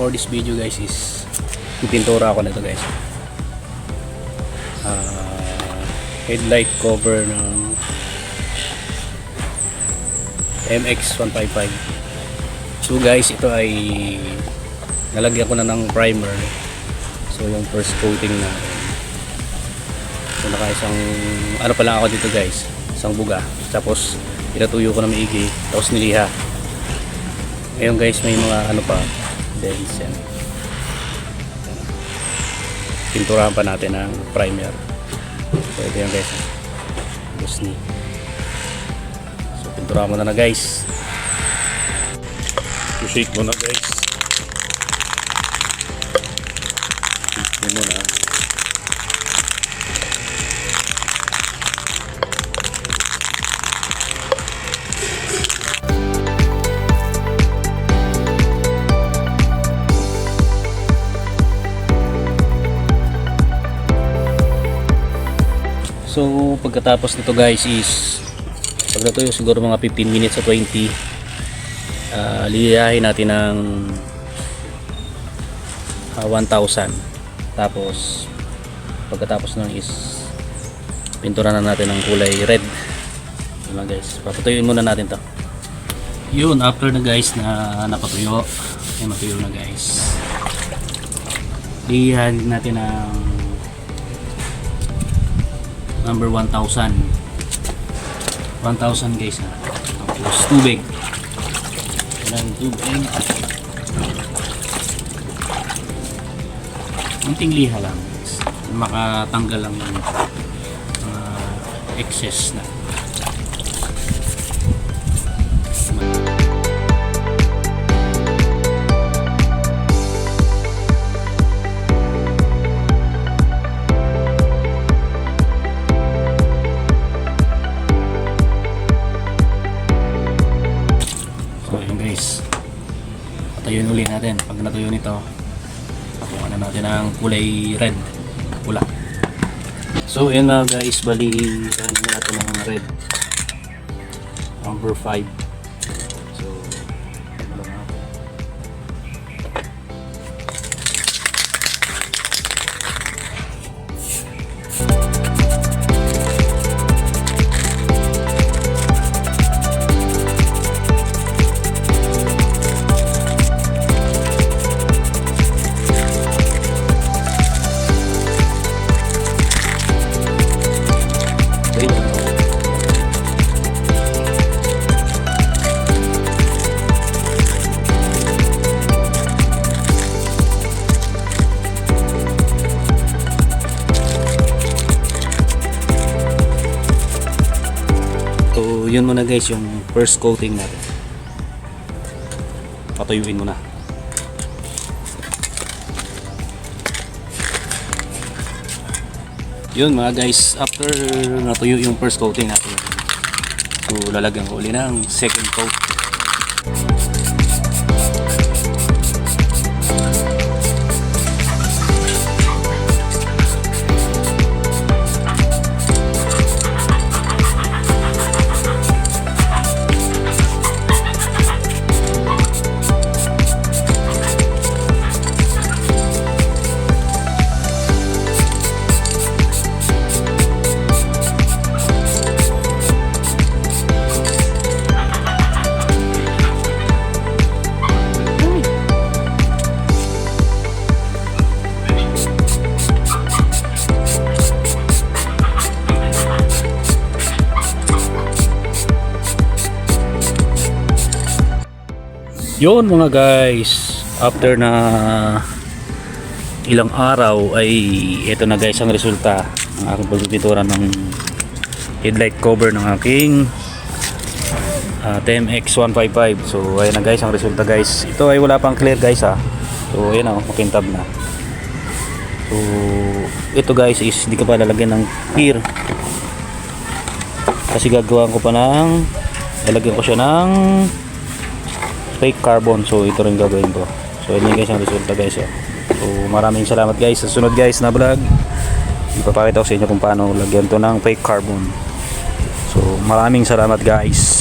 for this video guys is pipintura ako na ito guys. Headlight cover ng MX155. So guys, ito ay nalagyan ko na ng primer. So yung first coating na. So naka isang ano pa lang ako dito guys, isang buga. Tapos pinatuyo ko na maigi, tapos niliha. Ngayon guys, may mga ano pa, dents yan. Pinturahan pa natin ng primer. So ito yan guys, Disney. So pinturahan mo na guys. Shake mo na guys. Shake mo na. So pagkatapos nito guys is pag natuyo siguro mga 15 minutes o 20, liyahin natin ng 1,000. Tapos pagkatapos nun is pintura na natin ng kulay red. Yun lang guys, papatuyuin muna natin to. Yun, after na guys na napatuyo, ay matuyo na guys, liyahin natin ng number 1,000 guys ha. Tapos tubig, unting liha lang, makatanggal lang ng excess na. Patuyuin uli natin. Pag natuyo nito, pakuha na natin ang kulay red, pula. So yun na guys, bali natin ang red number 5. So ano lang ako. So yun muna guys, yung first coating natin. Patuyuin muna. Yun mga guys, after natuyo yung first coating natin, so lalagyan ko uli ng second coat. Yun mga guys, after na ilang araw ay ito na guys ang resulta ng aking pagpipintura ng headlight cover ng aking TMX155. So ayan na guys ang resulta guys. Ito ay wala pang clear guys ha. So ayan o, makintab na. So ito guys is hindi ko pa lalagyan ng clear kasi gagawin ko pa ng, lalagyan ko siya ng fake carbon. So ito rin gagawin ko. So yun guys ang resulta guys. So maraming salamat guys. Sa sunod guys na vlog, ipapakita ko sa inyo kung paano lagyan to ng fake carbon. So maraming salamat guys.